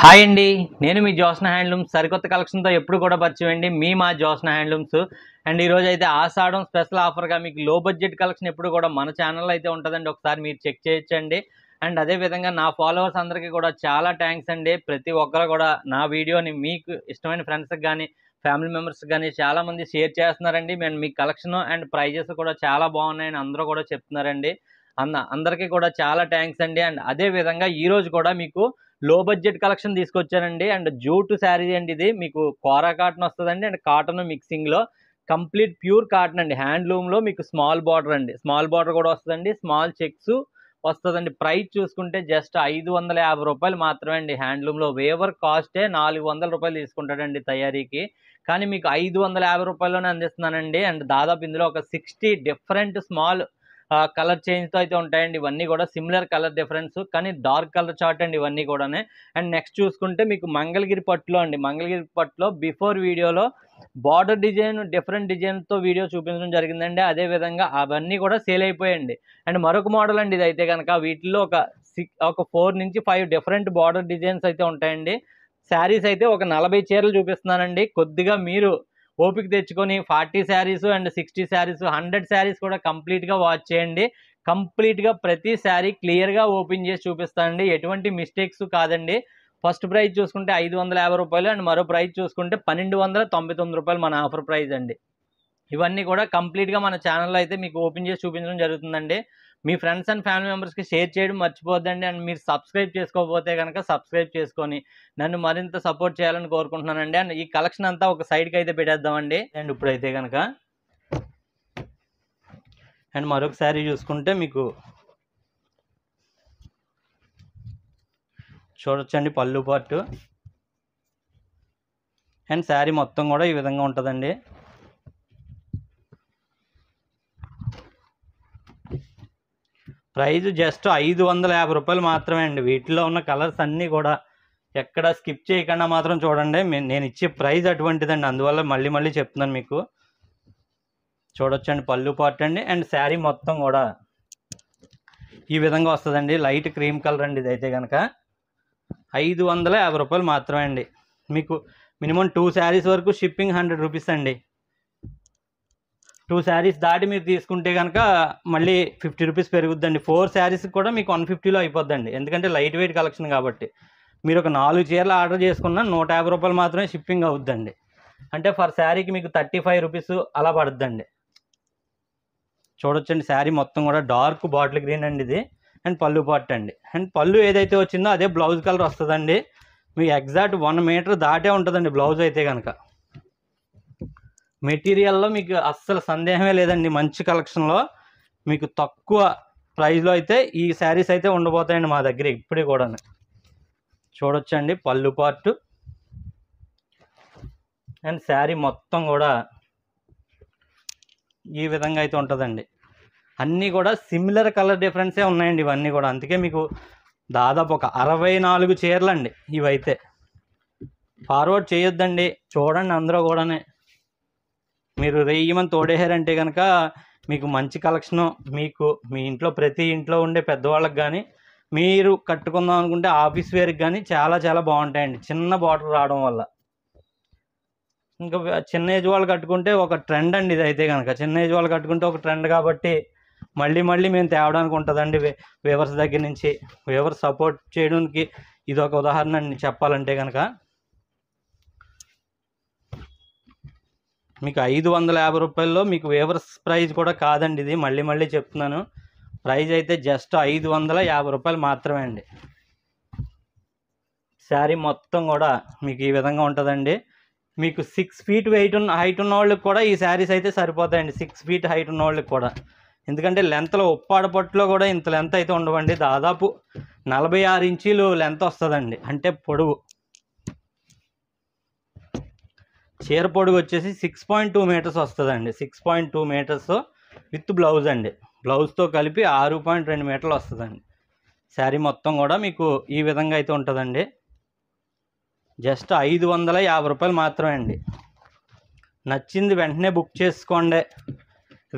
Hi అండి, నేను మీ Jyotsna handlooms సరికొత్త కలెక్షన్తో ఎప్పుడు కూడా పరిచయండి. మా జ్యోత్స్న హ్యాండ్లూమ్స్. అండ్ ఈరోజు అయితే ఆషాఢం స్పెషల్ ఆఫర్గా మీకు లో బడ్జెట్ కలెక్షన్ ఎప్పుడు కూడా మన ఛానల్లో అయితే ఉంటుందండి. ఒకసారి మీరు చెక్ చేయొచ్చండి. అండ్ అదేవిధంగా నా ఫాలోవర్స్ అందరికీ కూడా చాలా థ్యాంక్స్ అండి. ప్రతి ఒక్కరు కూడా నా వీడియోని మీకు ఇష్టమైన ఫ్రెండ్స్కి కానీ ఫ్యామిలీ మెంబర్స్కి కానీ చాలామంది షేర్ చేస్తున్నారండి. మేము మీ కలెక్షన్ అండ్ ప్రైజెస్ కూడా చాలా బాగున్నాయని అందరూ కూడా చెప్తున్నారండి. అందరికీ కూడా చాలా థ్యాంక్స్ అండి. అండ్ అదేవిధంగా ఈరోజు కూడా మీకు లో బడ్జెట్ కలెక్షన్ తీసుకొచ్చానండి. అండ్ జూట్ శారీ అండి, ఇది మీకు కోరా కాటన్ వస్తుందండి. అండ్ కాటన్ మిక్సింగ్లో కంప్లీట్ ప్యూర్ కాటన్ అండి. హ్యాండ్లూమ్లో మీకు స్మాల్ బార్డర్ అండి, స్మాల్ బార్డర్ కూడా వస్తుందండి, స్మాల్ చెక్స్ వస్తుందండి. ప్రైస్ చూసుకుంటే జస్ట్ 550 రూపాయలు మాత్రమే అండి. హ్యాండ్లూమ్లో వేవర్ కాస్టే 400 రూపాయలు తీసుకుంటాడండి తయారీకి, కానీ మీకు 550 రూపాయల్లోనే అందిస్తున్నానండి. అండ్ దాదాపు ఇందులో ఒక 60 డిఫరెంట్ స్మాల్ కలర్ చేంజ్తో అయితే ఉంటాయండి. ఇవన్నీ కూడా సిమిలర్ కలర్ డిఫరెన్స్, కానీ డార్క్ కలర్ చార్ట్ అండి ఇవన్నీ కూడానే. అండ్ నెక్స్ట్ చూసుకుంటే మీకు మంగళగిరి పట్టులో అండి, మంగళగిరి పట్టులో బిఫోర్ వీడియోలో బార్డర్ డిజైన్ డిఫరెంట్ డిజైన్తో వీడియో చూపించడం జరిగిందండి. అదేవిధంగా అవన్నీ కూడా సేల్ అయిపోయాయండి. అండ్ మరొక మోడల్ అండి ఇది అయితే కనుక, వీటిల్లో ఒక 4 నుంచి 5 డిఫరెంట్ బార్డర్ డిజైన్స్ అయితే ఉంటాయండి. శారీస్ అయితే ఒక 40 చీరలు చూపిస్తున్నానండి. కొద్దిగా మీరు ఓపిక తెచ్చుకొని 40 శారీస్ అండ్ 60 శారీస్ 100 శారీస్ కూడా కంప్లీట్గా వాచ్ చేయండి. కంప్లీట్గా ప్రతి శారీ క్లియర్గా ఓపెన్ చేసి చూపిస్తానండి, ఎటువంటి మిస్టేక్స్ కాదండి. ఫస్ట్ ప్రైస్ చూసుకుంటే 550 రూపాయలు అండ్ మరో ప్రైస్ చూసుకుంటే 1299 రూపాయలు మన ఆఫర్ ప్రైస్ అండి. ఇవన్నీ కూడా కంప్లీట్గా మన ఛానల్లో అయితే మీకు ఓపెన్ చేసి చూపించడం జరుగుతుందండి. మీ ఫ్రెండ్స్ అండ్ ఫ్యామిలీ మెంబర్స్కి షేర్ చేయడం మర్చిపోద్దండి. అండ్ మీరు సబ్స్క్రైబ్ చేసుకోకపోతే కనుక సబ్స్క్రైబ్ చేసుకొని నన్ను మరింత సపోర్ట్ చేయాలని కోరుకుంటున్నానండి. అండ్ ఈ కలెక్షన్ అంతా ఒక సైడ్కి అయితే పెట్టేద్దామండి. అండ్ ఇప్పుడైతే కనుక అండ్ మరొకసారి చూసుకుంటే మీకు చూడొచ్చండి పళ్ళు పార్ట్. అండ్ శారీ మొత్తం కూడా ఈ విధంగా ఉంటుందండి. ప్రైస్ జస్ట్ 550 రూపాయలు మాత్రమే అండి. వీటిలో ఉన్న కలర్స్ అన్నీ కూడా ఎక్కడ స్కిప్ చేయకుండా మాత్రం చూడండి. నేను ఇచ్చే ప్రైస్ అటువంటిదండి, అందువల్ల మళ్ళీ మళ్ళీ చెప్తున్నాను మీకు. చూడొచ్చండి పళ్ళు పార్ట్ అండి. అండ్ శారీ మొత్తం కూడా ఈ విధంగా వస్తుందండి. లైట్ క్రీమ్ కలర్ అండి ఇదైతే కనుక 550 రూపాయలు మాత్రమే అండి. మీకు మినిమం 2 శారీస్ వరకు షిప్పింగ్ 100 రూపీస్ అండి. 2 శారీస్ దాటి మీరు తీసుకుంటే కనుక మళ్ళీ 50 రూపీస్ పెరుగుద్దండి. 4 శారీస్కి కూడా మీకు 150లో అయిపోద్దండి, ఎందుకంటే లైట్ వెయిట్ కలెక్షన్ కాబట్టి. మీరు ఒక 4 చీరలు ఆర్డర్ చేసుకున్న 150 రూపాయలు మాత్రమే షిప్పింగ్ అవుద్దండి. అంటే ఫర్ శారీకి మీకు 35 రూపీస్ అలా పడుద్దండి. చూడొచ్చండి శారీ మొత్తం కూడా డార్క్ బాటిల్ గ్రీన్ అండి ఇది. అండ్ పళ్ళు పార్ట్ అండి. అండ్ పళ్ళు ఏదైతే వచ్చిందో అదే బ్లౌజ్ కలర్ వస్తుందండి. మీకు ఎగ్జాక్ట్ 1 మీటర్ దాటే ఉంటుందండి బ్లౌజ్ అయితే కనుక. మెటీరియల్లో మీకు అస్సలు సందేహమే లేదండి. మంచి కలెక్షన్లో మీకు తక్కువ ప్రైస్లో అయితే ఈ శారీస్ అయితే ఉండబోతాయండి మా దగ్గర ఇప్పుడే కూడా. చూడొచ్చండి పళ్ళు పార్ట్ అండ్ శారీ మొత్తం కూడా ఈ విధంగా అయితే ఉంటుందండి. అన్నీ కూడా సిమిలర్ కలర్ డిఫరెన్సే ఉన్నాయండి ఇవన్నీ కూడా. అందుకే మీకు దాదాపు ఒక 64 చీరలు అండి ఇవైతే. ఫార్వర్డ్ చేయొద్దండి, చూడండి అందరూ కూడానే. మీరు రెయ్యమని తోడేశారంటే కనుక మీకు మంచి కలెక్షను, మీకు మీ ఇంట్లో ప్రతి ఇంట్లో ఉండే పెద్దవాళ్ళకి కానీ మీరు కట్టుకుందాం అనుకుంటే ఆఫీస్ వేర్కి కానీ చాలా చాలా బాగుంటాయండి, చిన్న బార్డర్ రావడం వల్ల. ఇంకా చిన్న ఏజ్ వాళ్ళు కట్టుకుంటే ఒక ట్రెండ్ అండి ఇదైతే కనుక. చిన్న ఏజ్ వాళ్ళు కట్టుకుంటే ఒక ట్రెండ్ కాబట్టి మళ్ళీ మళ్ళీ మేము తేవడానికి ఉంటుందండి. వేవర్స్ దగ్గర నుంచి వేవర్స్ సపోర్ట్ చేయడానికి ఇది ఒక ఉదాహరణ అండి చెప్పాలంటే కనుక. మీకు 550 రూపాయల్లో మీకు వేవర్స్ ప్రైస్ కూడా కాదండి ఇది, మళ్ళీ మళ్ళీ చెప్తున్నాను. ప్రైస్ అయితే జస్ట్ 550 రూపాయలు మాత్రమే అండి. శారీ మొత్తం కూడా మీకు ఈ విధంగా ఉంటుందండి. మీకు 6 ఫీట్ హైట్ ఉన్న వాళ్ళకి కూడా ఈ శారీస్ అయితే సరిపోతాయండి. 6 ఫీట్ హైట్ ఉన్న వాళ్ళకి కూడా, ఎందుకంటే లెంత్లో ఉప్పాడ పట్టులో కూడా ఇంత లెంత్ అయితే ఉండవండి. దాదాపు 46 ఇంచీలు లెంత్ వస్తుందండి, అంటే పొడవు. చీర పొడుగు వచ్చేసి 6.2 మీటర్స్ వస్తుందండి. 6.2 మీటర్స్ విత్ బ్లౌజ్ అండి. బ్లౌజ్తో కలిపి 6.2 మీటర్లు వస్తుందండి. శారీ మొత్తం కూడా మీకు ఈ విధంగా అయితే ఉంటుందండి. జస్ట్ 550 రూపాయలు మాత్రమే అండి. నచ్చింది వెంటనే బుక్ చేసుకోండి.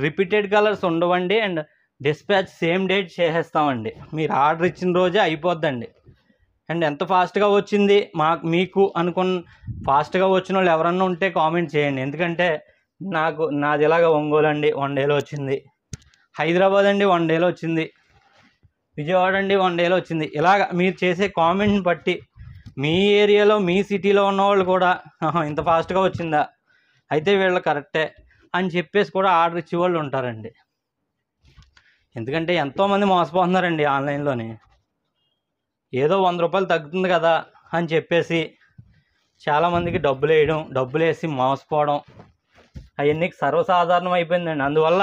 రిపీటెడ్ కలర్స్ ఉండవండి. అండ్ డిస్పాచ్ సేమ్ డేట్ చేసేస్తామండి. మీరు ఆర్డర్ ఇచ్చిన రోజే అయిపోద్దండి. అండ్ ఎంత ఫాస్ట్గా వచ్చింది మీకు ఫాస్ట్గా వచ్చిన వాళ్ళు ఎవరన్నా ఉంటే కామెంట్ చేయండి. ఎందుకంటే నాది ఇలాగ ఒంగోలు అండి 1 డేలో వచ్చింది, హైదరాబాద్ అండి 1 డేలో వచ్చింది, విజయవాడ అండి 1 డేలో వచ్చింది. ఇలాగ మీరు చేసే కామెంట్ని బట్టి మీ ఏరియాలో మీ సిటీలో ఉన్నవాళ్ళు కూడా ఇంత ఫాస్ట్గా వచ్చిందా, అయితే వీళ్ళు కరెక్టే అని చెప్పేసి కూడా ఆర్డర్ ఇచ్చే వాళ్ళు ఉంటారండి. ఎందుకంటే ఎంతోమంది మోసపోతున్నారండి ఆన్లైన్లోని. ఏదో 100 రూపాయలు తగ్గుతుంది కదా అని చెప్పేసి చాలామందికి డబ్బులు వేసి మోసపోవడం అవన్నీ సర్వసాధారణం అయిపోయిందండి. అందువల్ల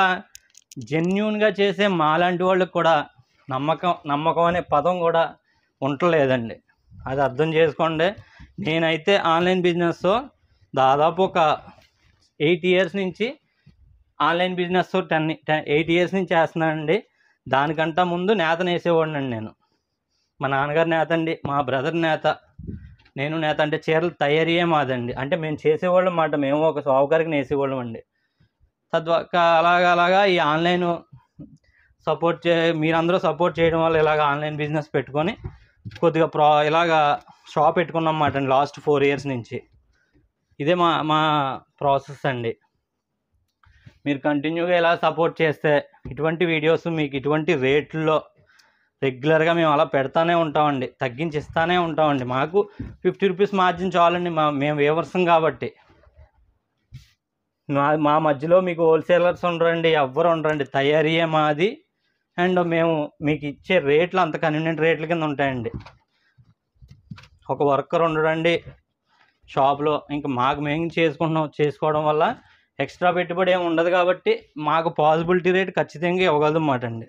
జెన్యూన్గా చేసే మాలాంటి వాళ్ళకి కూడా నమ్మకం అనే పదం కూడా ఉండలేదండి. అది అర్థం చేసుకోండి. నేనైతే ఆన్లైన్ బిజినెస్ దాదాపు ఒక 8 ఇయర్స్ నుంచి ఆన్లైన్ బిజినెస్ 8 ఇయర్స్ నుంచి చేస్తున్నానండి. దానికంటే ముందు నేత నేసేవాడిని అండి. నేను మా నాన్నగారు నేత అండి, మా బ్రదర్ నేత, నేను నేత. అంటే చీరలు తయారీయే మాదండి. అంటే మేము చేసేవాళ్ళం అన్నమాట. మేము ఒక షావుకారికి నేసేవాళ్ళం అండి. అలాగా ఈ ఆన్లైన్ మీరందరూ సపోర్ట్ చేయడం వల్ల ఇలాగ ఆన్లైన్ బిజినెస్ పెట్టుకొని కొద్దిగా ఇలాగా షాప్ పెట్టుకున్నాం అన్నమాట అండి లాస్ట్ 4 ఇయర్స్ నుంచి. ఇదే మా ప్రాసెస్ అండి. మీరు కంటిన్యూగా ఇలా సపోర్ట్ చేస్తే ఇటువంటి వీడియోస్ మీకు ఇటువంటి రేట్లలో రెగ్యులర్గా మేము అలా పెడతానే ఉంటామండి, తగ్గించి ఇస్తానే ఉంటామండి. మాకు 50 రూపీస్ మార్జిన్ చాలండి. మేము వేవర్సం కాబట్టి. మా మధ్యలో మీకు హోల్సేలర్స్ ఉండరండి, ఎవ్వరు ఉండరండి. తయారీయే మాది. అండ్ మేము మీకు ఇచ్చే రేట్లు అంత కన్వీనియంట్ రేట్ల కింద ఉంటాయండి. ఒక వర్కర్ ఉండడండి షాప్లో. ఇంకా మేము చేసుకోవడం వల్ల ఎక్స్ట్రా పెట్టుబడి ఏమి ఉండదు కాబట్టి మాకు పాజిబిలిటీ రేట్ ఖచ్చితంగా ఇవ్వగలదు అన్నమాట అండి.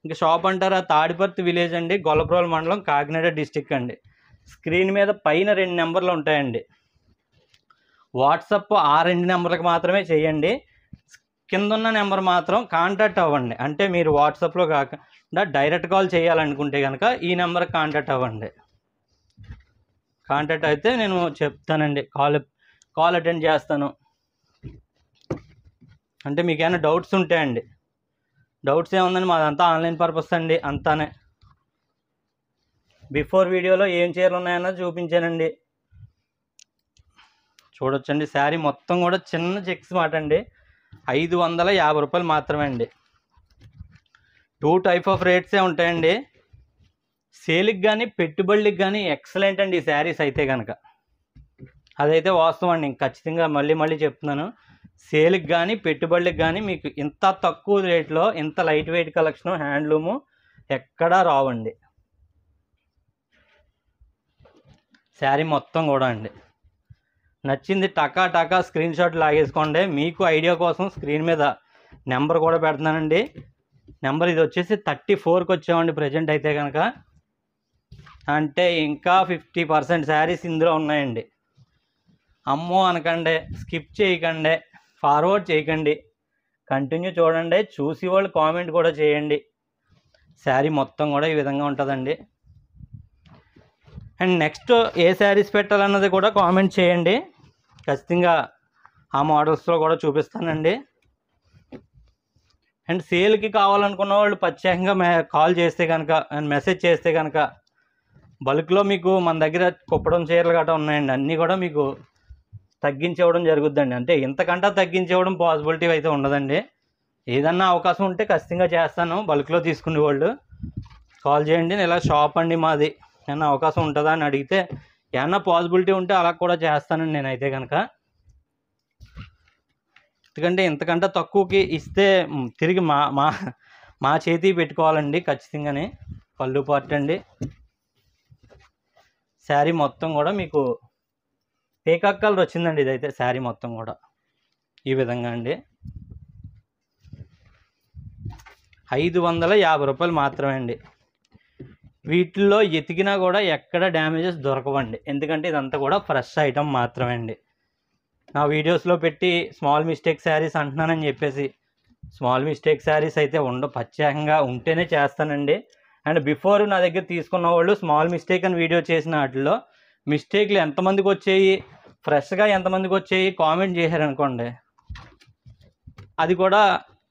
ఇంకా షాప్ అంటారా, తాడిపర్తి విలేజ్ అండి, గొల్లప్రోలు మండలం, కాకినాడ డిస్టిక్ అండి. స్క్రీన్ మీద పైన 2 నెంబర్లు ఉంటాయండి. వాట్సాప్ ఆ 2 నెంబర్లకు మాత్రమే చేయండి. కింద ఉన్న నెంబర్ మాత్రం కాంటాక్ట్ అవ్వండి. అంటే మీరు వాట్సాప్లో కాకుండా డైరెక్ట్ కాల్ చేయాలనుకుంటే కనుక ఈ నెంబర్కి కాంటాక్ట్ అవ్వండి. కాంటాక్ట్ అయితే నేను చెప్తానండి, కాల్ అటెండ్ చేస్తాను. అంటే మీకు ఏమైనా డౌట్స్ ఉంటాయండి. డౌట్స్ ఏముందండి, మాదంతా ఆన్లైన్ పర్పస్ అండి అంతానే. బిఫోర్ వీడియోలో ఏం చీరలు ఉన్నాయన్నది చూపించానండి, చూడొచ్చండి. శారీ మొత్తం కూడా చిన్న చెక్స్ మాట అండి. 550 రూపాయలు మాత్రమే అండి. 2 టైప్ ఆఫ్ రేట్సే ఉంటాయండి. సేల్కి కానీ పెట్టుబడులకి కానీ ఎక్సలెంట్ అండి ఈ శారీస్ అయితే కనుక. అదైతే వాస్తవం అండి. ఖచ్చితంగా మళ్ళీ చెప్తున్నాను. సేల్కి కానీ పెట్టుబడులకి కానీ మీకు ఇంత తక్కువ రేట్లో ఇంత లైట్ వెయిట్ కలెక్షన్ హ్యాండ్లూము ఎక్కడా రావండి. శారీ మొత్తం కూడా అండి నచ్చింది టకా స్క్రీన్ షాట్ లాగేసుకోండి. మీకు ఐడియా కోసం స్క్రీన్ మీద నెంబర్ కూడా పెడుతున్నానండి. నెంబర్ ఇది వచ్చేసి 34కి వచ్చామండి ప్రజెంట్ అయితే కనుక. అంటే ఇంకా 50% శారీస్ ఇందులో ఉన్నాయండి. అమ్మో అనకండి, స్కిప్ చేయకండి, ఫార్వర్డ్ చేయకండి, కంటిన్యూ చూడండి. చూసి వాళ్ళు కామెంట్ కూడా చేయండి. శారీ మొత్తం కూడా ఈ విధంగా ఉంటుందండి. అండ్ నెక్స్ట్ ఏ శారీస్ పెట్టాలన్నది కూడా కామెంట్ చేయండి. ఖచ్చితంగా ఆ మోడల్స్లో కూడా చూపిస్తానండి. అండ్ సేల్కి కావాలనుకున్న వాళ్ళు ప్రత్యేకంగా కాల్ చేస్తే కనుక అండ్ మెసేజ్ చేస్తే కనుక బల్క్లో మీకు మన దగ్గర కుప్పడం చీరలు గట్రా ఉన్నాయండి. అన్నీ కూడా మీకు తగ్గించేవడం జరుగుద్దండి. అంటే ఇంతకంటే తగ్గించేవడం పాసిబిలిటీ అయితే ఉండదండి. ఏదన్నా అవకాశం ఉంటే ఖచ్చితంగా చేస్తాను. బల్క్లో తీసుకునే వాళ్ళు కాల్ చేయండి. ఇలా షాప్ అండి మాది, ఏమన్నా అవకాశం ఉంటుందా అని అడిగితే ఏమన్నా పాసిబిలిటీ ఉంటే అలా కూడా చేస్తానండి నేనైతే కనుక. ఎందుకంటే ఇంతకంటే తక్కువకి ఇస్తే తిరిగి మా చేతి పెట్టుకోవాలండి ఖచ్చితంగానే. పళ్ళు పార్ట్ అండి. శారీ మొత్తం కూడా మీకు పీకాక్ కలర్ వచ్చిందండి. ఇదైతే శారీ మొత్తం కూడా ఈ విధంగా అండి. 550 రూపాయలు మాత్రమే అండి. వీటిల్లో ఎతికినా కూడా ఎక్కడ డ్యామేజెస్ దొరకవండి. ఎందుకంటే ఇదంతా కూడా ఫ్రెష్ ఐటమ్ మాత్రమే అండి. నా వీడియోస్లో పెట్టి స్మాల్ మిస్టేక్ శారీస్ అంటున్నానని చెప్పేసి స్మాల్ మిస్టేక్ శారీస్ అయితే ప్రత్యేకంగా ఉంటేనే చేస్తానండి. అండ్ బిఫోర్ నా దగ్గర తీసుకున్న వాళ్ళు స్మాల్ మిస్టేక్ అని వీడియో చేసిన వాటిల్లో మిస్టేక్లు ఎంతమందికి వచ్చాయి, ఫ్రెష్గా ఎంతమందికి వచ్చాయి కామెంట్ చేశారనుకోండి, అది కూడా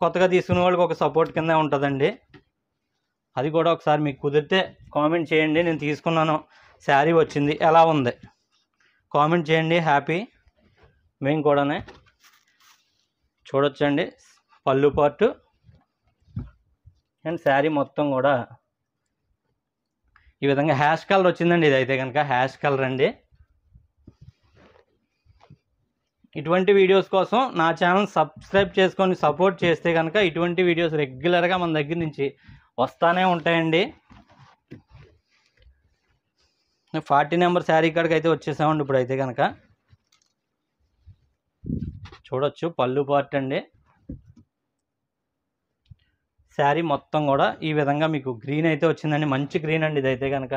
కొత్తగా తీసుకునే వాళ్ళకి ఒక సపోర్ట్ కింద ఉంటుందండి. అది కూడా ఒకసారి మీకు కుదిరితే కామెంట్ చేయండి. నేను తీసుకున్నాను, శారీ వచ్చింది, ఎలా ఉంది కామెంట్ చేయండి. హ్యాపీ మేము కూడానే. చూడొచ్చండి పళ్ళు పార్ట్ అండ్ శారీ మొత్తం కూడా ఈ విధంగా హ్యాష్ కలర్ వచ్చిందండి. ఇదైతే కనుక హ్యాష్ కలర్ అండి. ఇటువంటి వీడియోస్ కోసం నా ఛానల్ సబ్స్క్రైబ్ చేసుకొని సపోర్ట్ చేస్తే కనుక ఇటువంటి వీడియోస్ రెగ్యులర్గా మన దగ్గర నుంచి వస్తూనే ఉంటాయండి. 40 నెంబర్ శారీ కాడికి అయితే వచ్చేసామండి. ఇప్పుడు అయితే కనుక చూడొచ్చు పళ్ళు పార్ట్ అండి. శారీ మొత్తం కూడా ఈ విధంగా మీకు గ్రీన్ అయితే వచ్చిందండి. మంచి గ్రీన్ అండి ఇదైతే కనుక.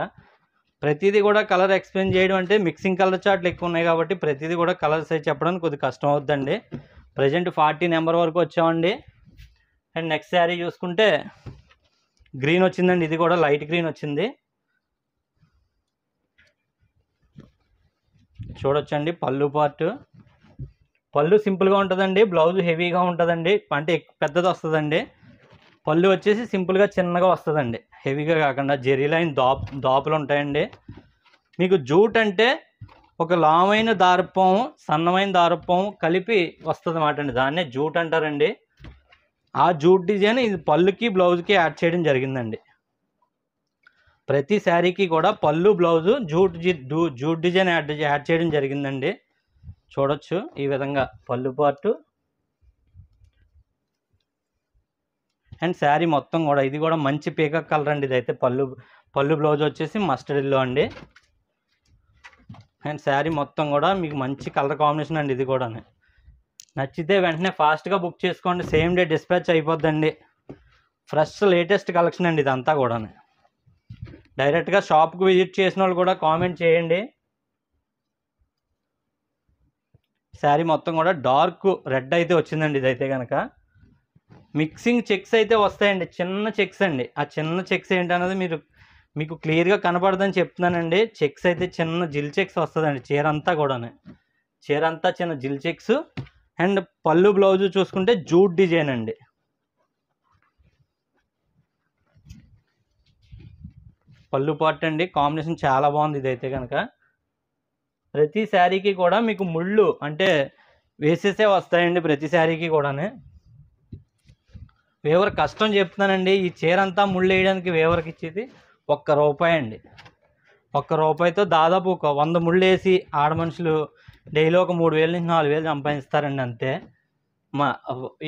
ప్రతిదీ కూడా కలర్ ఎక్స్ప్లెయిన్ చేయడం అంటే మిక్సింగ్ కలర్ చార్ట్లు ఎక్కువ ఉన్నాయి కాబట్టి ప్రతిదీ కూడా కలర్స్ అయితే చెప్పడానికి కొద్దిగా కష్టం అవుతుందండి. ప్రజెంట్ 40 నెంబర్ వరకు వచ్చామండి. అండ్ నెక్స్ట్ శారీ చూసుకుంటే గ్రీన్ వచ్చిందండి. ఇది కూడా లైట్ గ్రీన్ వచ్చింది. చూడొచ్చండి పళ్ళు పార్ట్. పళ్ళు సింపుల్గా ఉంటుందండి, బ్లౌజ్ హెవీగా ఉంటుందండి, అంటే పెద్దది వస్తుందండి. పళ్ళు వచ్చేసి సింపుల్గా చిన్నగా వస్తుందండి, హెవీగా కాకుండా. జెరీ లైన్ దాపులు ఉంటాయండి. మీకు జూట్ అంటే ఒక లామైన దారపం సన్నమైన దారపం కలిపి వస్తుంది అన్నమాట అండి. దాన్నే జూట్ అంటారండి. ఆ జూట్ డిజైన్ ఇది పళ్ళుకి బ్లౌజ్కి యాడ్ చేయడం జరిగిందండి. ప్రతి శారీకి కూడా పళ్ళు బ్లౌజు జూట్ డిజైన్ యాడ్ చేయడం జరిగిందండి. చూడొచ్చు ఈ విధంగా పళ్ళు పార్టు అండ్ శారీ మొత్తం కూడా. ఇది కూడా మంచి పీకాక్ కలర్ అండి. ఇదైతే పళ్ళు బ్లౌజ్ వచ్చేసి మస్టర్డ్ ఎల్లో అండి. అండ్ శారీ మొత్తం కూడా మీకు మంచి కలర్ కాంబినేషన్ అండి. ఇది కూడా నచ్చితే వెంటనే ఫాస్ట్గా బుక్ చేసుకోండి, సేమ్ డే డిస్పాచ్ అయిపోద్దండి. ఫ్రెష్ లేటెస్ట్ కలెక్షన్ అండి ఇదంతా కూడా. డైరెక్ట్గా షాప్కి విజిట్ చేసిన వాళ్ళు కూడా కామెంట్ చేయండి. శారీ మొత్తం కూడా డార్క్ రెడ్ అయితే వచ్చిందండి. ఇదైతే కనుక మిక్సింగ్ చెక్స్ అయితే వస్తాయండి, చిన్న చెక్స్ అండి. ఆ చిన్న చెక్స్ ఏంటన్నది మీకు క్లియర్గా కనపడదని చెప్తున్నానండి. చెక్స్ అయితే చిన్న జిల్ చెక్స్ వస్తుందండి. చీర అంతా చిన్న జిల్ చెక్స్. అండ్ పళ్ళు బ్లౌజు చూసుకుంటే జూట్ డిజైన్ అండి. పళ్ళు పార్ట్ అండి. కాంబినేషన్ చాలా బాగుంది ఇదైతే కనుక. ప్రతి శారీకి కూడా మీకు ముళ్ళు అంటే వేసేసే వస్తాయండి ప్రతి శారీకి కూడా. వేవర్ కష్టం చెప్తున్నానండి. ఈ చీర అంతా ముళ్ళు వేయడానికి వేవర్కి ఇచ్చేది ₹1 అండి. ₹1తో దాదాపు ఒక 100 ముళ్ళు వేసి ఆడ మనుషులు డైలీ ఒక 3,000 నుంచి 4,000 సంపాదిస్తారండి అంతే.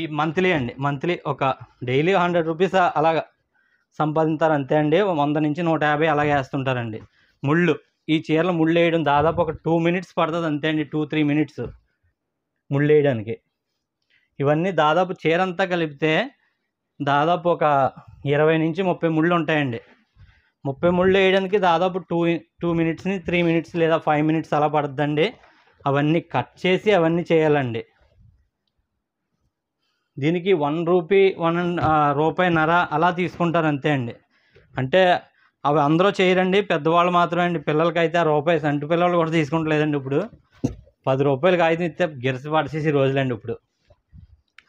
ఈ మంత్లీ ఒక డైలీ ₹100 అలాగా సంపాదిస్తారు అంతే అండి. 100 నుంచి 150 అలాగే వేస్తుంటారండి ముళ్ళు. ఈ చీరలో ముళ్ళు వేయడం దాదాపు ఒక 2 మినిట్స్ పడుతుంది అంతే అండి. 2-3 మినిట్స్ ముళ్ళు వేయడానికి. ఇవన్నీ దాదాపు చీర అంతా కలిపితే దాదాపు ఒక 20 నుంచి 30 ముళ్ళు ఉంటాయండి. 30 ముళ్ళు వేయడానికి దాదాపు 2 మినిట్స్ నుంచి 3 మినిట్స్ లేదా 5 మినిట్స్ అలా పడుతుందండి. అవన్నీ కట్ చేసి అవన్నీ చేయాలండి. దీనికి ₹1.5 అలా తీసుకుంటారు అంతే అండి. అంటే అవి అందరూ చేయరండి, పెద్దవాళ్ళు మాత్రమే అండి. పిల్లలకైతే ₹1 సంటి పిల్లలు కూడా తీసుకుంటలేదండి. ఇప్పుడు ₹10 కాగితం ఇస్తే గిరసి పడిచేసి రోజులండి. ఇప్పుడు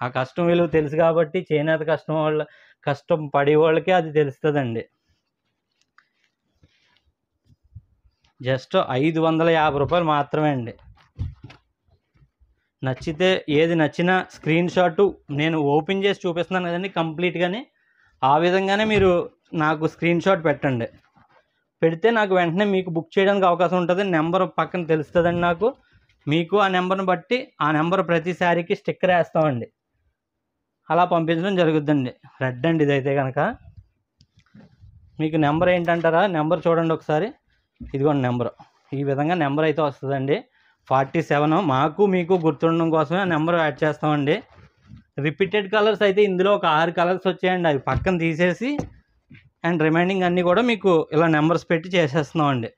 ఆ కష్టం విలువ తెలుసు కాబట్టి చేనేత కష్టం పడే వాళ్ళకే అది తెలుస్తుందండి. జస్ట్ ₹550 మాత్రమే అండి. నచ్చితే ఏది నచ్చినా స్క్రీన్ షాట్ నేను ఓపెన్ చేసి చూపిస్తున్నాను కదండి కంప్లీట్గానే. ఆ విధంగానే మీరు నాకు స్క్రీన్ షాట్ పెట్టండి. పెడితే నాకు వెంటనే మీకు బుక్ చేయడానికి అవకాశం ఉంటుంది. నెంబర్ పక్కన తెలుస్తుందండి నాకు. మీకు ఆ నెంబర్ని బట్టి ఆ నెంబర్ ప్రతి శారీకి స్టిక్కర్ వేస్తామండి. అలా పంపించడం జరుగుద్దండి. రెడ్ అండి ఇదైతే కనుక. మీకు నెంబర్ ఏంటంటారా? నెంబర్ చూడండి ఒకసారి. ఇదిగోండి నెంబర్. ఈ విధంగా నెంబర్ అయితే వస్తుందండి. 47. మాకు మీకు గుర్తుండడం కోసమే ఆ నెంబర్ యాడ్ చేస్తామండి. రిపీటెడ్ కలర్స్ అయితే ఇందులో ఒక 6 కలర్స్ వచ్చాయండి. అవి పక్కన తీసేసి అండ్ రిమైనింగ్ అన్నీ కూడా మీకు ఇలా నెంబర్స్ పెట్టి చేసేస్తున్నామండి.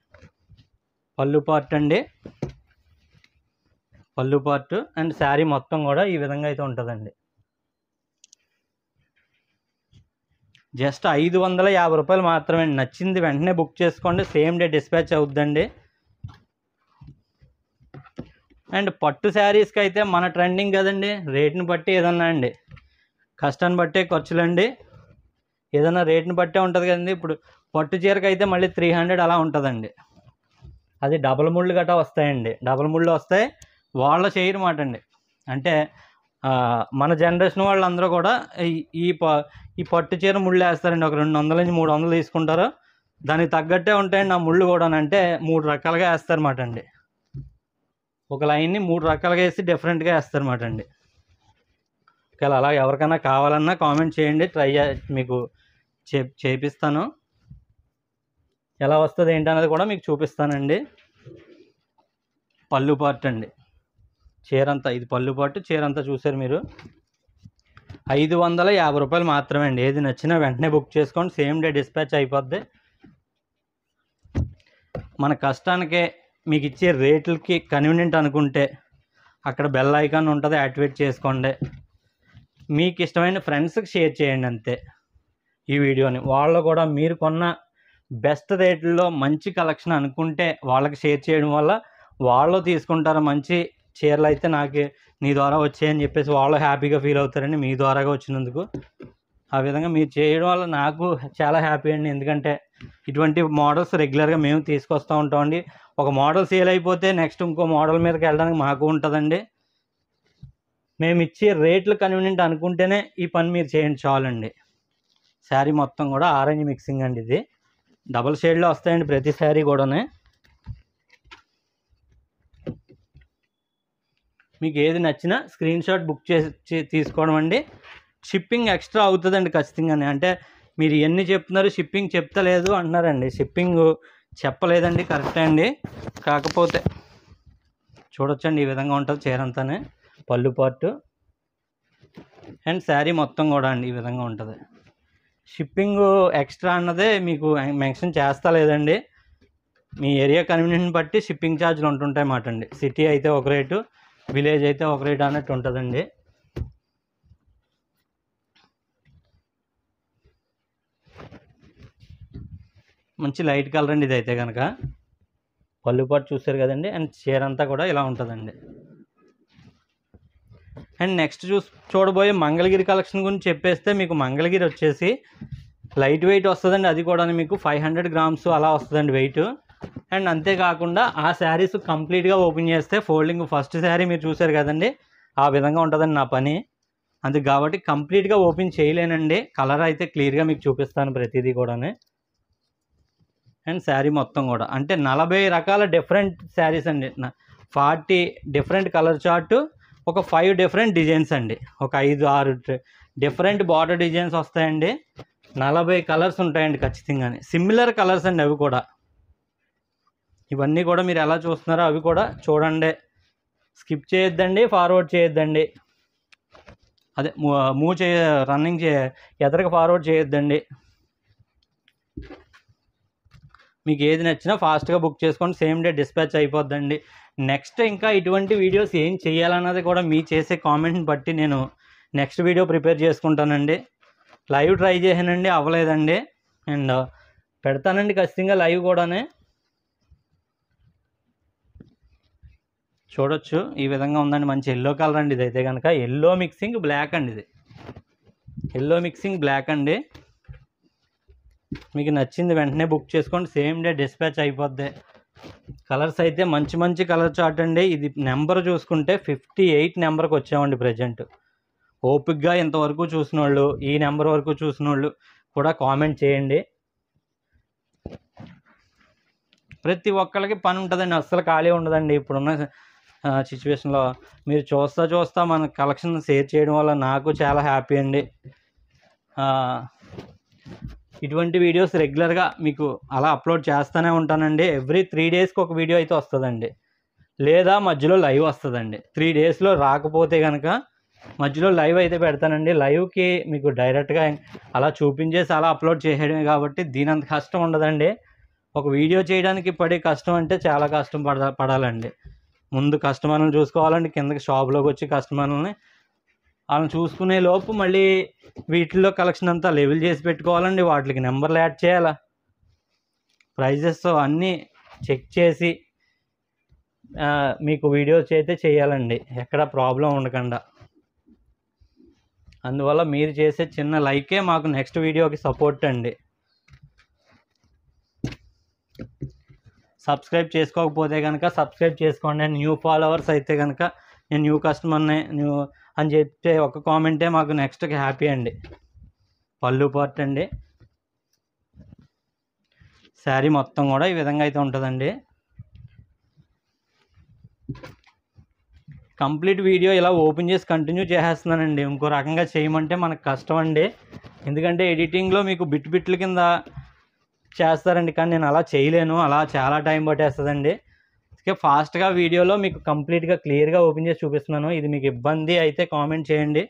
పళ్ళు పార్ట్ అండి. పళ్ళు పార్ట్ అండ్ శారీ మొత్తం కూడా ఈ విధంగా అయితే ఉంటుందండి. జస్ట్ ₹550 మాత్రమే. నచ్చింది వెంటనే బుక్ చేసుకోండి, సేమ్ డే డిస్పాచ్ అవుద్దండి. అండ్ పట్టు శారీస్కి అయితే మన ట్రెండింగ్ కదండి, రేట్ని బట్టి ఏదన్నా అండి, కష్టాన్ని బట్టే ఖర్చులండి. ఏదైనా రేట్ని బట్టే ఉంటుంది కదండి. ఇప్పుడు పట్టు చీరకి అయితే మళ్ళీ 300 అలా ఉంటుందండి. అది డబల్ ముళ్ళు గట్రా వస్తాయండి. డబల్ ముళ్ళు వస్తాయి, వాళ్ళు చేయరన్నమాట అండి. అంటే మన జనరేషన్ వాళ్ళందరూ కూడా ఈ ఈ ఈ పట్టు చీర ముళ్ళు వేస్తారండి. ఒక 200 నుంచి 300 తీసుకుంటారు. దానికి తగ్గట్టే ఉంటాయండి ఆ ముళ్ళు కూడా. అంటే 3 రకాలుగా వేస్తారన్నమాట అండి. ఒక లైన్ని 3 రకాలుగా వేసి డిఫరెంట్గా వేస్తారన్నమాట అండి. ఒకవేళ అలా ఎవరికైనా కావాలన్నా కామెంట్ చేయండి, మీకు చేపిస్తాను. ఎలా వస్తుంది ఏంటనేది కూడా మీకు చూపిస్తానండి. పళ్ళు పార్ట్ అండి, చీరంతా ఇది పళ్ళు పార్ట్. చీరంతా చూసారు మీరు. 550 రూపాయలు మాత్రమే అండి. ఏది నచ్చినా వెంటనే బుక్ చేసుకోండి, సేమ్ డే డిస్పాచ్ అయిపోద్ది. మన కష్టానికే మీకు ఇచ్చే రేట్లకి కన్వీనియంట్ అనుకుంటే అక్కడ బెల్ ఐకాన్ ఉంటుంది, యాక్టివేట్ చేసుకోండి. మీకు ఇష్టమైన ఫ్రెండ్స్కి షేర్ చేయండి అంతే ఈ వీడియోని. వాళ్ళు కూడా మీరు కొన్న బెస్ట్ రేట్లలో మంచి కలెక్షన్ అనుకుంటే వాళ్ళకి షేర్ చేయడం వల్ల వాళ్ళు తీసుకుంటారు. మంచి చీరలు అయితే నాకు నీ ద్వారా వచ్చాయని చెప్పేసి వాళ్ళు హ్యాపీగా ఫీల్ అవుతారండి, మీ ద్వారాగా వచ్చినందుకు. ఆ విధంగా మీరు చేయడం వల్ల నాకు చాలా హ్యాపీ అండి. ఎందుకంటే ఇటువంటి మోడల్స్ రెగ్యులర్గా మేము తీసుకొస్తూ ఉంటామండి. ఒక మోడల్ సేల్ అయిపోతే నెక్స్ట్ ఇంకో మోడల్ మీదకి వెళ్ళడానికి మాకు ఉంటుందండి. మేము ఇచ్చే రేట్లు కన్వీనియంట్ అనుకుంటేనే ఈ పని మీరు చేయండి చాలండి. శారీ మొత్తం కూడా ఆరెంజ్ మిక్సింగ్ అండి. ఇది డబల్ షేడ్లో వస్తాయండి ప్రతి శారీ కూడానే. మీకు ఏది నచ్చినా స్క్రీన్ షాట్ బుక్ చేసి తీసుకోవడం అండి. షిప్పింగ్ ఎక్స్ట్రా అవుతుందండి ఖచ్చితంగానే. అంటే మీరు ఎన్ని చెప్తున్నారు, షిప్పింగ్ చెప్తలేదు అంటున్నారండి. షిప్పింగ్ చెప్పలేదండి, కరెక్టే అండి. కాకపోతే చూడొచ్చండి, ఈ విధంగా ఉంటుంది చీరంతానే. పళ్ళు పార్టు అండ్ శారీ మొత్తం కూడా అండి ఈ విధంగా ఉంటుంది. షిప్పింగ్ ఎక్స్ట్రా అన్నదే మీకు మెన్షన్ చేస్తా లేదండి. మీ ఏరియా కన్వీనియన్స్ బట్టి షిప్పింగ్ ఛార్జ్లు ఉంటుంటాయి మాట అండి. సిటీ అయితే ఒక రేటు, విలేజ్ అయితే ఒక రేటు అన్నట్టు ఉంటుందండి. మంచి లైట్ కలర్ అండి ఇది అయితే కనుక. పళ్ళు పాటు చూసారు కదండి. అండ్ చీర అంతా కూడా ఇలా ఉంటుందండి. అండ్ నెక్స్ట్ చూడబోయే మంగళగిరి కలెక్షన్ గురించి చెప్పేస్తే, మీకు మంగళగిరి వచ్చేసి లైట్ వెయిట్ వస్తుందండి. అది కూడా మీకు 500 గ్రామ్స్ అలా వస్తుందండి వెయిట్. అండ్ అంతేకాకుండా ఆ శారీస్ కంప్లీట్గా ఓపెన్ చేస్తే ఫోల్డింగ్ ఫస్ట్ శారీ మీరు చూసారు కదండి, ఆ విధంగా ఉంటుందండి నా పని. అందుకు కాబట్టి కంప్లీట్గా ఓపెన్ చేయలేనండి. కలర్ అయితే క్లియర్గా మీకు చూపిస్తాను ప్రతిదీ కూడా. అండ్ శారీ మొత్తం కూడా అంటే 40 రకాల డిఫరెంట్ శారీస్ అండి. 40 డిఫరెంట్ కలర్ చార్టు, ఒక 5 డిఫరెంట్ డిజైన్స్ అండి. ఒక 5-6 డిఫరెంట్ బార్డర్ డిజైన్స్ వస్తాయండి. 40 కలర్స్ ఉంటాయండి ఖచ్చితంగానే. సిమిలర్ కలర్స్ అండి అవి కూడా. ఇవన్నీ కూడా మీరు ఎలా చూస్తున్నారో అవి కూడా చూడండి, స్కిప్ చేయొద్దండి, ఫార్వర్డ్ చేయొద్దండి. అదే రన్నింగ్ ఎదరికి ఫార్వర్డ్ చేయొద్దండి. మీకు ఏది నచ్చినా ఫాస్ట్గా బుక్ చేసుకోండి, సేమ్ డే డిస్పాచ్ అయిపోద్దండి. నెక్స్ట్ ఇంకా ఇటువంటి వీడియోస్ ఏం చేయాలన్నది కూడా మీ చేసే కామెంట్ని బట్టి నేను నెక్స్ట్ వీడియో ప్రిపేర్ చేసుకుంటానండి. లైవ్ ట్రై చేశానండి, అవ్వలేదండి. అండ్ పెడతానండి ఖచ్చితంగా లైవ్ కూడానే. చూడొచ్చు ఈ విధంగా ఉందండి. మంచి ఎల్లో కలర్ అండి ఇదైతే కనుక. ఎల్లో మిక్సింగ్ బ్లాక్ అండి. ఇది ఎల్లో మిక్సింగ్ బ్లాక్ అండి. మీకు నచ్చింది వెంటనే బుక్ చేసుకోండి, సేమ్ డే డిస్పాచ్ అయిపోద్ది. కలర్స్ అయితే మంచి మంచి కలర్ చార్ట్ అండి. ఇది నెంబర్ చూసుకుంటే 58 నెంబర్కి వచ్చామండి ప్రజెంట్. ఓపిక్గా ఇంతవరకు చూసిన వాళ్ళు, ఈ నెంబర్ వరకు చూసిన వాళ్ళు కూడా కామెంట్ చేయండి. ప్రతి ఒక్కరికి పని ఉంటుందండి, అస్సలు ఖాళీ ఉండదండి. ఇప్పుడున్న సిచ్యువేషన్లో మీరు చూస్తా మన కలెక్షన్ షేర్ చేయడం వల్ల నాకు చాలా హ్యాపీ అండి. ఇటువంటి వీడియోస్ రెగ్యులర్గా మీకు అలా అప్లోడ్ చేస్తూనే ఉంటానండి. ఎవ్రీ 3 డేస్కి ఒక వీడియో అయితే వస్తుందండి, లేదా మధ్యలో లైవ్ వస్తుందండి. 3 డేస్లో రాకపోతే కనుక మధ్యలో లైవ్ అయితే పెడతానండి. లైవ్కి మీకు డైరెక్ట్గా అలా చూపించేసి అలా అప్లోడ్ చేయడమే కాబట్టి దీని అంత కష్టం ఉండదండి. ఒక వీడియో చేయడానికి పడే కష్టం అంటే చాలా కష్టం పడాలండి. ముందు కస్టమర్లను చూసుకోవాలండి, కిందకి షాప్లోకి వచ్చి కస్టమర్లని వాళ్ళని చూసుకునే లోపు మళ్ళీ వీటిల్లో కలెక్షన్ అంతా లెవెల్ చేసి పెట్టుకోవాలండి. వాటికి నెంబర్లు యాడ్ చేయాలా, ప్రైజెస్ అన్నీ చెక్ చేసి మీకు వీడియోస్ అయితే చేయాలండి, ఎక్కడ ప్రాబ్లం ఉండకుండా. అందువల్ల మీరు చేసే చిన్న లైకే మాకు నెక్స్ట్ వీడియోకి సపోర్ట్ అండి. సబ్స్క్రైబ్ చేసుకోకపోతే కనుక సబ్స్క్రైబ్ చేసుకోండి. న్యూ ఫాలోవర్స్ అయితే కనుక నేను న్యూ కస్టమర్ని అని చెప్తే ఒక కామెంటే మాకు నెక్స్ట్కి హ్యాపీ అండి. పళ్ళు పార్ట్ అండి. శారీ మొత్తం కూడా ఈ విధంగా అయితే ఉంటుందండి. కంప్లీట్ వీడియో ఇలా ఓపెన్ చేసి కంటిన్యూ చేసేస్తున్నానండి. ఇంకో రకంగా చేయమంటే మనకు కష్టం అండి, ఎందుకంటే ఎడిటింగ్లో మీకు బిట్ల కింద చేస్తారండి, కానీ నేను అలా చేయలేను. అలా చాలా టైం పట్టేస్తుందండి. అందుకే ఫాస్ట్గా వీడియోలో మీకు కంప్లీట్గా క్లియర్గా ఓపెన్ చేసి చూపిస్తున్నాను. ఇది మీకు ఇబ్బంది అయితే కామెంట్ చేయండి.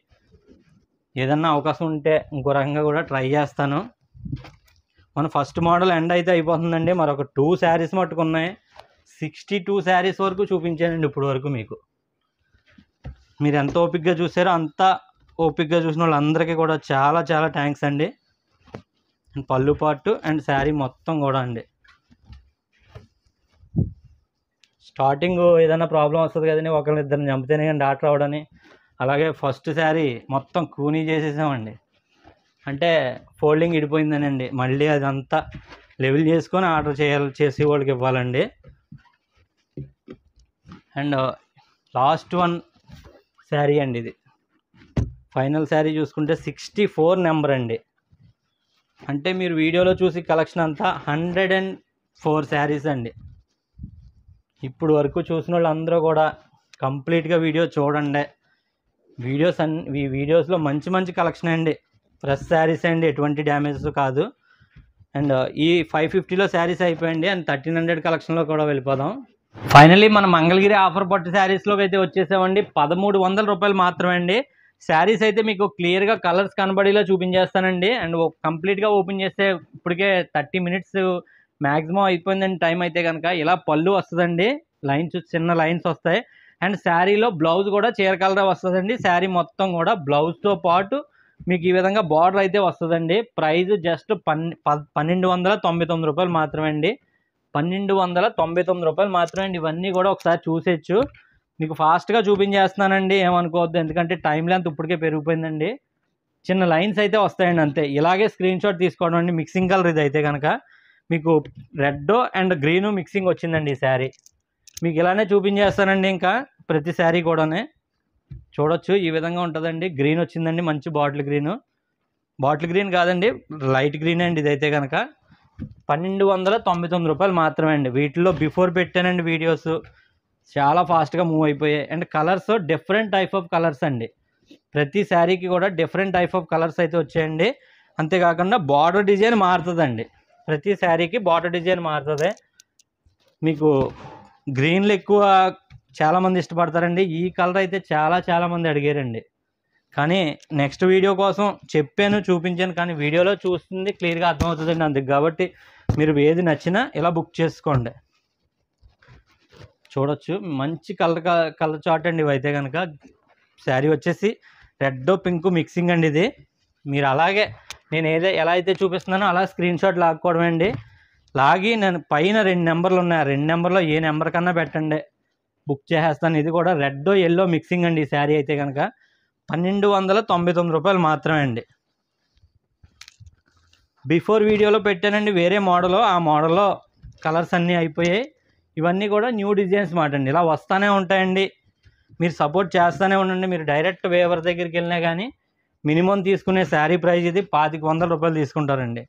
ఏదన్నా అవకాశం ఉంటే ఇంకో రకంగా కూడా ట్రై చేస్తాను. మన ఫస్ట్ మోడల్ ఎండ్ అయితే అయిపోతుందండి. మరొక 2 శారీస్ మట్టుకు ఉన్నాయి. 62 శారీస్ వరకు చూపించానండి ఇప్పుడు వరకు. మీరు ఎంత ఓపిక్గా చూసారో అంత ఓపిక్గా చూసిన వాళ్ళందరికీ కూడా చాలా చాలా థ్యాంక్స్ అండి. పళ్ళు పార్ట్ అండ్ శారీ మొత్తం కూడా అండి. స్టార్టింగ్ ఏదైనా ప్రాబ్లం వస్తుంది కదండి, ఒకరిద్దరిని చంపితేనే కానీ డాక్టర్ అవడని. అలాగే ఫస్ట్ శారీ మొత్తం కూనీ చేసేసామండి, అంటే ఫోల్డింగ్ ఇడిపోయిందనండి. మళ్ళీ అదంతా లెవెల్ చేసుకొని ఆర్డర్ చేసి వాళ్ళకి ఇవ్వాలండి. అండ్ లాస్ట్ వన్ శారీ అండి, ఇది ఫైనల్ శారీ చూసుకుంటే 64 నెంబర్ అండి. అంటే మీరు వీడియోలో చూసి కలెక్షన్ అంతా 104 శారీస్ అండి. ఇప్పుడు వరకు చూసిన వాళ్ళందరూ కూడా కంప్లీట్గా వీడియో చూడండి. వీడియోస్లో మంచి మంచి కలెక్షన్ అండి, ఫ్రెష్ శారీస్ అండి, ఎటువంటి డ్యామేజెస్ కాదు. అండ్ ఈ 550లో శారీస్ అయిపోయింది. అండ్ 1300 కలెక్షన్లో కూడా వెళ్ళిపోదాం. ఫైనల్లీ మన మంగళగిరి ఆఫర్ పట్టు శారీస్లోకి అయితే వచ్చేసామండి. 1300 రూపాయలు మాత్రమే అండి. శారీస్ అయితే మీకు క్లియర్గా కలర్స్ కనబడేలా చూపించేస్తానండి. అండ్ కంప్లీట్గా ఓపెన్ చేస్తే ఇప్పటికే 30 మినిట్స్ మ్యాక్సిమం అయిపోయిందండి టైం అయితే కనుక. ఇలా పళ్ళు వస్తుందండి, లైన్స్ చిన్న లైన్స్ వస్తాయి. అండ్ శారీలో బ్లౌజ్ కూడా చీర కలర్ వస్తుందండి. శారీ మొత్తం కూడా బ్లౌజ్తో పాటు మీకు ఈ విధంగా బార్డర్ అయితే వస్తుందండి. ప్రైస్ జస్ట్ 1299 రూపాయలు మాత్రమే అండి. 1299 రూపాయలు మాత్రమే అండి. ఇవన్నీ కూడా ఒకసారి చూసేయచ్చు. మీకు ఫాస్ట్గా చూపించేస్తున్నానండి, ఏమనుకోవద్దు, ఎందుకంటే టైం లెంత్ ఇప్పటికే పెరిగిపోయిందండి. చిన్న లైన్స్ అయితే వస్తాయండి అంతే. ఇలాగే స్క్రీన్ షాట్ తీసుకోవడం అండి. మిక్సింగ్ కలర్ ఇది అయితే కనుక మీకు రెడ్ అండ్ గ్రీన్ మిక్సింగ్ వచ్చిందండి ఈ శారీ. మీకు ఇలానే చూపించేస్తానండి. ఇంకా ప్రతి శారీ కూడానే చూడొచ్చు, ఈ విధంగా ఉంటుందండి. గ్రీన్ వచ్చిందండి, మంచి బాటిల్ గ్రీన్ కాదండి, లైట్ గ్రీన్ అండి ఇదైతే కనుక. 1299 రూపాయలు మాత్రమే అండి. వీటిలో బిఫోర్ పెట్టానండి వీడియోస్, చాలా ఫాస్ట్గా మూవ్ అయిపోయాయి. And colours different type of colours అండి. ప్రతి శారీకి కూడా డిఫరెంట్ టైప్ ఆఫ్ కలర్స్ అయితే వచ్చాయండి. అంతేకాకుండా బార్డర్ డిజైన్ మారుతుందండి. ప్రతి శారీకి బార్డర్ డిజైన్ మారుతుంది. మీకు గ్రీన్లు ఎక్కువ చాలామంది ఇష్టపడతారండి. ఈ కలర్ అయితే చాలామంది అడిగారండి. కానీ నెక్స్ట్ వీడియో కోసం చెప్పాను, చూపించాను, కానీ వీడియోలో చూస్తుంది క్లియర్గా అర్థమవుతుందండి అందుకు. కాబట్టి మీరు ఏది నచ్చినా ఇలా బుక్ చేసుకోండి. చూడొచ్చు, మంచి కలర్ చార్ట్ అండి ఇవైతే కనుక. శారీ వచ్చేసి రెడ్ పింక్ మిక్సింగ్ అండి ఇది. మీరు అలాగే నేను ఎలా అయితే చూపిస్తున్నానో అలా స్క్రీన్ షాట్ లాక్కోవడం అండి. లాగి నేను పైన 2 నెంబర్లు ఉన్నాయి, 2 నెంబర్లో ఏ నెంబర్ కన్నా పెట్టండి, బుక్ చేసేస్తాను. ఇది కూడా రెడ్ ఎల్లో మిక్సింగ్ అండి ఈ శారీ అయితే కనుక. 1299 రూపాయలు మాత్రమే అండి. బిఫోర్ వీడియోలో పెట్టానండి వేరే మోడల్, ఆ మోడల్లో కలర్స్ అన్నీ అయిపోయాయి. ఇవన్నీ కూడా న్యూ డిజైన్స్ మాట అండి. ఇలా వస్తూనే ఉంటాయండి, మీరు సపోర్ట్ చేస్తూనే ఉండండి. మీరు డైరెక్ట్ వేవర్ దగ్గరికి వెళ్ళినా కానీ మినిమం తీసుకునే శారీ ప్రైస్ ఇది 2500 రూపాయలు తీసుకుంటారండి.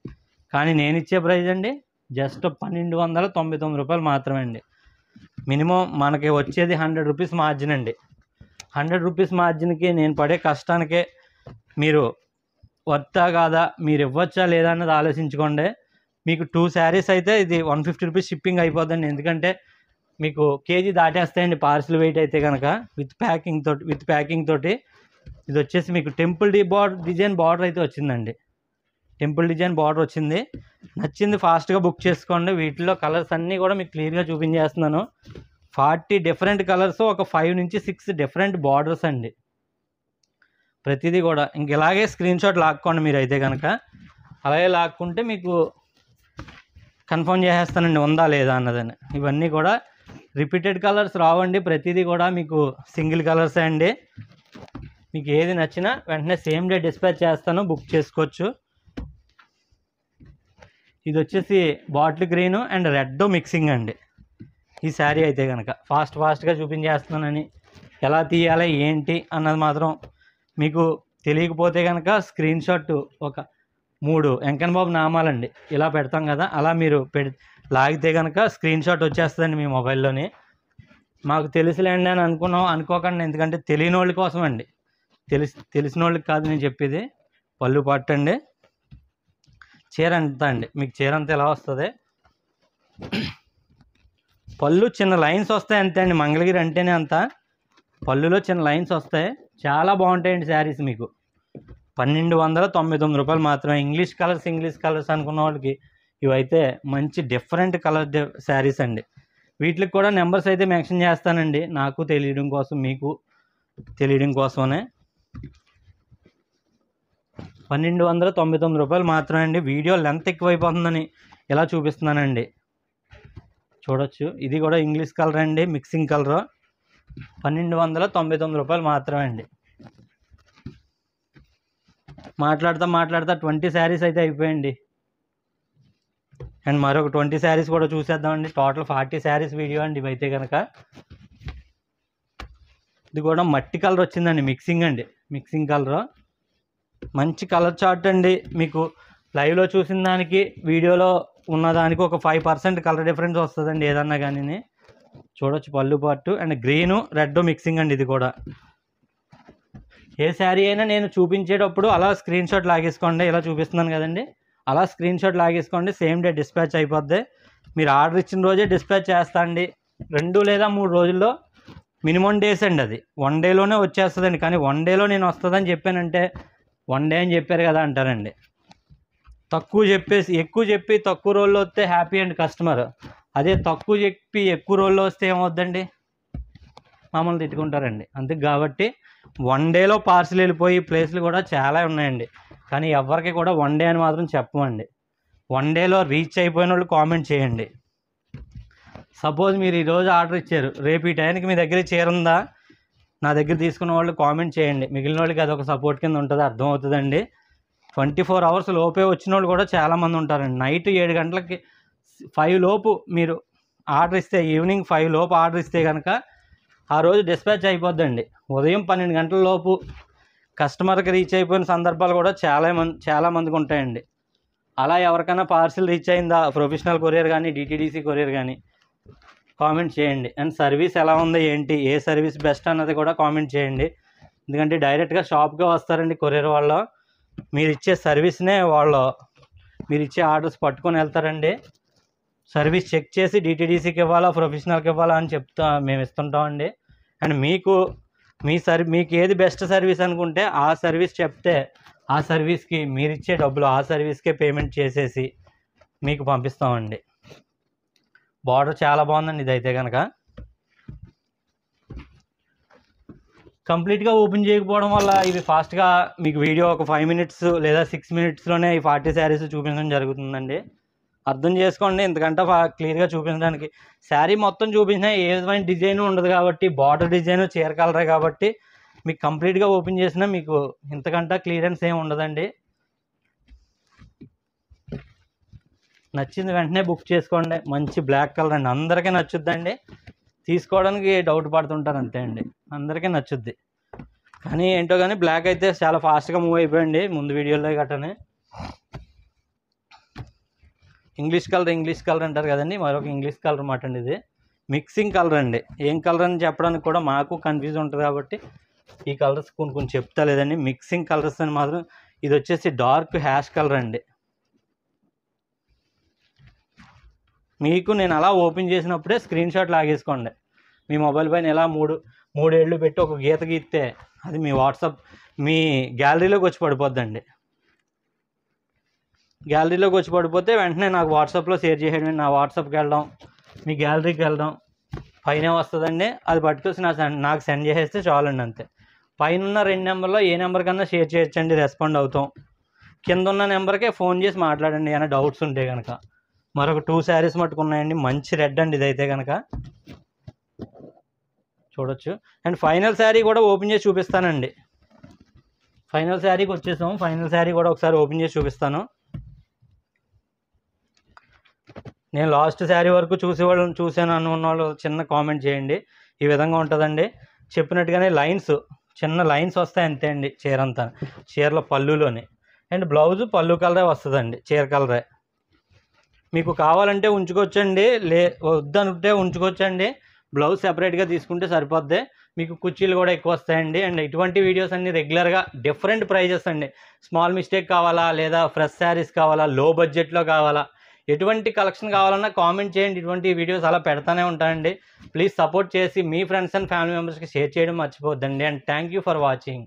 కానీ నేను ఇచ్చే ప్రైస్ అండి జస్ట్ 1299 రూపాయలు మాత్రమే అండి. మినిమం మనకి వచ్చేది 100 రూపీస్ మార్జిన్ అండి. 100 రూపీస్ మార్జిన్కి నేను పడే కష్టానికే మీరు వర్తా కాదా, మీరు ఇవ్వచ్చా లేదా అన్నది ఆలోచించుకోండి. మీకు 2 శారీస్ అయితే ఇది 150 రూపీస్ షిప్పింగ్ అయిపోద్దండి. ఎందుకంటే మీకు కేజీ దాటేస్తాయండి పార్సిల్ వెయిట్ అయితే కనుక. విత్ ప్యాకింగ్ తోటి ఇది వచ్చేసి మీకు టెంపుల్ డిజైన్ బార్డర్ అయితే వచ్చిందండి. టెంపుల్ డిజైన్ బార్డర్ వచ్చింది. నచ్చింది ఫాస్ట్గా బుక్ చేసుకోండి. వీటిలో కలర్స్ అన్నీ కూడా మీకు క్లియర్గా చూపించేస్తున్నాను. 40 డిఫరెంట్ కలర్స్, ఒక 5 నుంచి 6 డిఫరెంట్ బార్డర్స్ అండి ప్రతిదీ కూడా. ఇంక ఇలాగే స్క్రీన్ షాట్ లాక్కోండి మీరు అయితే కనుక. అలాగే లాక్కుంటే మీకు కన్ఫర్మ్ చేసేస్తానండి ఉందా లేదా అన్నదని. ఇవన్నీ కూడా రిపీటెడ్ కలర్స్ రావండి, ప్రతిదీ కూడా మీకు సింగిల్ కలర్సే అండి. మీకు ఏది నచ్చినా వెంటనే సేమ్ డే డిస్పాచ్ చేస్తాను, బుక్ చేసుకోవచ్చు. ఇది వచ్చేసి bottle green and red mixing అండి. ఈ శారీ అయితే కనుక ఫాస్ట్గా చూపించేస్తున్నానని, ఎలా తీయాలి ఏంటి అన్నది మాత్రం మీకు తెలియకపోతే కనుక స్క్రీన్ షాట్ ఒక 3 వెంకన్న బాబు నామాలండి ఇలా పెడతాం కదా, అలా మీరు లాగితే కనుక స్క్రీన్ షాట్ వచ్చేస్తుందండి మీ మొబైల్లోని. మాకు తెలుసులేండి అని అనుకోకండి, ఎందుకంటే తెలియని వాళ్ళ కోసం అండి, తెలిసిన వాళ్ళకి కాదు నేను చెప్పేది. పళ్ళు పట్టండి, చీర అంతా అండి, మీకు చీర అంతా ఎలా వస్తుంది, పళ్ళు చిన్న లైన్స్ వస్తాయి అంతే అండి. మంగళగిరి అంటేనే అంత పళ్ళులో చిన్న లైన్స్ వస్తాయి, చాలా బాగుంటాయండి శారీస్. మీకు 1299 రూపాయలు మాత్రమే. ఇంగ్లీష్ కలర్స్ అనుకున్న వాళ్ళకి ఇవైతే మంచి డిఫరెంట్ కలర్ శారీస్ అండి. వీటికి కూడా నెంబర్స్ అయితే మెన్షన్ చేస్తానండి, నాకు తెలియడం కోసం, మీకు తెలియడం కోసమే. 1299 రూపాయలు మాత్రమే అండి. వీడియో లెంత్ ఎక్కువైపోతుందని ఇలా చూపిస్తున్నానండి, చూడొచ్చు. ఇది కూడా ఇంగ్లీష్ కలర్ అండి, మిక్సింగ్ కలర్. 1299 రూపాయలు మాత్రమే అండి. మాట్లాడుతా 20 శారీస్ అయితే అయిపోయాయండి. అండ్ మరొక 20 శారీస్ కూడా చూసేద్దామండి. టోటల్ 40 శారీస్ వీడియో అండి ఇవైతే కనుక. ఇది కూడా మట్టి కలర్ వచ్చిందండి, మిక్సింగ్ అండి, మిక్సింగ్ కలర్. మంచి కలర్ చార్ట్ అండి. మీకు లైవ్లో చూసిన దానికి వీడియోలో ఉన్నదానికి ఒక 5% కలర్ డిఫరెన్స్ వస్తుందండి ఏదన్నా కానీ. చూడొచ్చు పళ్ళు పాటు అండ్ గ్రీను రెడ్ మిక్సింగ్ అండి. ఇది కూడా ఏ శారీ అయినా నేను చూపించేటప్పుడు అలా స్క్రీన్ షాట్ లాగేసుకోండి, ఇలా చూపిస్తున్నాను కదండి, అలా స్క్రీన్ షాట్ లాగేసుకోండి, సేమ్ డే డిస్పాచ్ అయిపోద్ది. మీరు ఆర్డర్ ఇచ్చిన రోజే డిస్పాచ్ చేస్తా అండి. 2 లేదా 3 రోజుల్లో మినిమం డేస్ అండి, అది 1 డేలోనే వచ్చేస్తుందండి. కానీ 1 డేలో నేను వస్తుందని చెప్పానంటే 1 డే అని చెప్పారు కదా అంటారండి. ఎక్కువ చెప్పి తక్కువ రోజుల్లో వస్తే హ్యాపీ అండి కస్టమర్. అదే తక్కువ చెప్పి ఎక్కువ రోజుల్లో వస్తే ఏమవుద్దండి, మమ్మల్ని తిట్టుకుంటారండి. అందుకు కాబట్టి 1 డేలో పార్సిల్ వెళ్ళిపోయి ప్లేస్లు కూడా చాలా ఉన్నాయండి. కానీ ఎవరికి కూడా 1 డే అని మాత్రం చెప్పమండి. 1 డేలో రీచ్ అయిపోయిన వాళ్ళు కామెంట్ చేయండి. సపోజ్ మీరు ఈరోజు ఆర్డర్ ఇచ్చారు, రేపు ఈ టైంకి మీ దగ్గర చీర ఉందా, నా దగ్గర తీసుకున్న వాళ్ళు కామెంట్ చేయండి. మిగిలిన వాళ్ళకి అదొక సపోర్ట్ కింద ఉంటుంది, అర్థమవుతుందండి. 24 అవర్స్ లోపే వచ్చిన వాళ్ళు కూడా చాలామంది ఉంటారండి. నైట్ 7 గంటలకి 5 లోపు మీరు ఆర్డర్ ఇస్తే, ఈవినింగ్ 5 లోపు ఆర్డర్ ఇస్తే కనుక ఆ రోజు డిస్పాచ్ అయిపోద్దండి. ఉదయం 12 గంటల లోపు కస్టమర్కి రీచ్ అయిపోయిన సందర్భాలు కూడా చాలామందికి ఉంటాయండి. అలా ఎవరికైనా పార్సిల్ రీచ్ అయిందా, ప్రొఫెషనల్ కొరియర్ కానీ డిటీడీసీ కొరియర్ కానీ కామెంట్ చేయండి. అండ్ సర్వీస్ ఎలా ఉంది ఏంటి, ఏ సర్వీస్ బెస్ట్ అన్నది కూడా కామెంట్ చేయండి. ఎందుకంటే డైరెక్ట్గా షాప్గా వస్తారండి కొరియర్ వాళ్ళు, మీరు ఇచ్చే సర్వీస్నే మీరు ఇచ్చే ఆర్డర్స్ పట్టుకొని వెళ్తారండి. సర్వీస్ చెక్ చేసి డిటీడీసీకి ఇవ్వాలా ప్రొఫెషనల్కి ఇవ్వాలా అని మేము ఇస్తుంటామండి. అండ్ మీకు ఏది బెస్ట్ సర్వీస్ అనుకుంటే ఆ సర్వీస్ చెప్తే ఆ సర్వీస్కి మీరు ఇచ్చే డబ్బులు ఆ సర్వీస్కే పేమెంట్ చేసేసి మీకు పంపిస్తామండి. బార్డర్ చాలా బాగుందండి ఇదైతే కనుక. కంప్లీట్గా ఓపెన్ చేయకపోవడం వల్ల ఇవి ఫాస్ట్గా మీకు వీడియో ఒక 5 మినిట్స్ లేదా 6 మినిట్స్లోనే ఈ 40 శారీస్ చూపించడం జరుగుతుందండి. అర్థం చేసుకోండి, ఎందుకంటే క్లియర్గా చూపించడానికి. శారీ మొత్తం చూపించినా ఏ విధమైన డిజైన్ ఉండదు కాబట్టి, బార్డర్ డిజైన్ చీర కలరే కాబట్టి మీకు కంప్లీట్గా ఓపెన్ చేసినా మీకు ఇంతకంటే క్లియరెన్స్ ఏమి ఉండదండి. నచ్చింది వెంటనే బుక్ చేసుకోండి. మంచి బ్లాక్ కలర్ అండి, అందరికీ నచ్చుద్దండి. తీసుకోవడానికి డౌట్ పడుతుంటారు అంతే అండి, అందరికీ నచ్చుద్ది. కానీ ఏంటో కానీ బ్లాక్ అయితే చాలా ఫాస్ట్గా మూవ్ అయిపోయింది ముందు వీడియోలో గట్టనే. ఇంగ్లీష్ కలర్ అంటారు కదండి, మరొక ఇంగ్లీష్ కలర్ మాట అండి. ఇది మిక్సింగ్ కలర్ అండి. ఏం కలర్ అని చెప్పడానికి కూడా మాకు కన్ఫ్యూజ్ ఉంటుంది కాబట్టి ఈ కలర్స్ కొన్ని చెప్తా లేదండి. మిక్సింగ్ కలర్స్ అని మాత్రం. ఇది వచ్చేసి డార్క్ హ్యాష్ కలర్ అండి. మీకు నేను అలా ఓపెన్ చేసినప్పుడే స్క్రీన్ షాట్ లాగేసుకోండి. మీ మొబైల్ పైన ఎలా మూడేళ్ళు పెట్టి ఒక గీత గీస్తే అది మీ గ్యాలరీలోకి వచ్చి పడిపోద్దండి. గ్యాలరీలోకి వచ్చి పడిపోతే వెంటనే నాకు వాట్సాప్లో షేర్ చేసేయండి. నా వాట్సాప్కి వెళ్ళడం, మీ గ్యాలరీకి వెళ్ళడం, పైన వస్తుందండి. అది పట్టుకొచ్చి నాకు సెండ్ చేసేస్తే చాలండి, అంతే. పైన ఉన్న 2 నెంబర్లో ఏ నెంబర్ కన్నా షేర్ చేయొచ్చండి, రెస్పాండ్ అవుతాం. కింద ఉన్న నెంబర్కే ఫోన్ చేసి మాట్లాడండి ఏమైనా డౌట్స్ ఉంటే కనుక. మరొక 2 శారీస్ మట్టుకున్నాయండి, మంచి రెడ్ అండి ఇదైతే కనుక చూడొచ్చు. అండ్ ఫైనల్ శారీ కూడా ఓపెన్ చేసి చూపిస్తానండి. ఫైనల్ శారీకి వచ్చేసాం. ఫైనల్ శారీ కూడా ఒకసారి ఓపెన్ చేసి చూపిస్తాను. నేను లాస్ట్ శారీ వరకు చూసేవాళ్ళని చూసాను అనుకున్న వాళ్ళు చిన్న కామెంట్ చేయండి. ఈ విధంగా ఉంటుందండి. చెప్పినట్టుగానే లైన్స్, చిన్న లైన్స్ వస్తాయి అంతే అండి. చీర అంతా చీరలో పళ్ళులోనే అండ్ బ్లౌజు పళ్ళు కలరే వస్తుందండి, చీర కలరే. మీకు కావాలంటే ఉంచుకోవచ్చండి, వద్దనుకుంటే ఉంచుకోవచ్చండి. బ్లౌజ్ సెపరేట్గా తీసుకుంటే సరిపోద్ది. మీకు కుర్చీలు కూడా ఎక్కువ వస్తాయండి. అండ్ ఇటువంటి వీడియోస్ అన్ని రెగ్యులర్గా డిఫరెంట్ ప్రైజెస్ అండి. స్మాల్ మిస్టేక్ కావాలా, లేదా ఫ్రెష్ శారీస్ కావాలా, లో బడ్జెట్లో కావాలా, ఎటువంటి కలెక్షన్ కావాలన్నా కామెంట్ చేయండి. ఇటువంటి వీడియోస్ అలా పెడతానే ఉంటానండి. ప్లీజ్ సపోర్ట్ చేసి మీ ఫ్రెండ్స్ అండ్ ఫ్యామిలీ మెంబర్స్కి షేర్ చేయడం మర్చిపోద్దండి. And thank you for watching.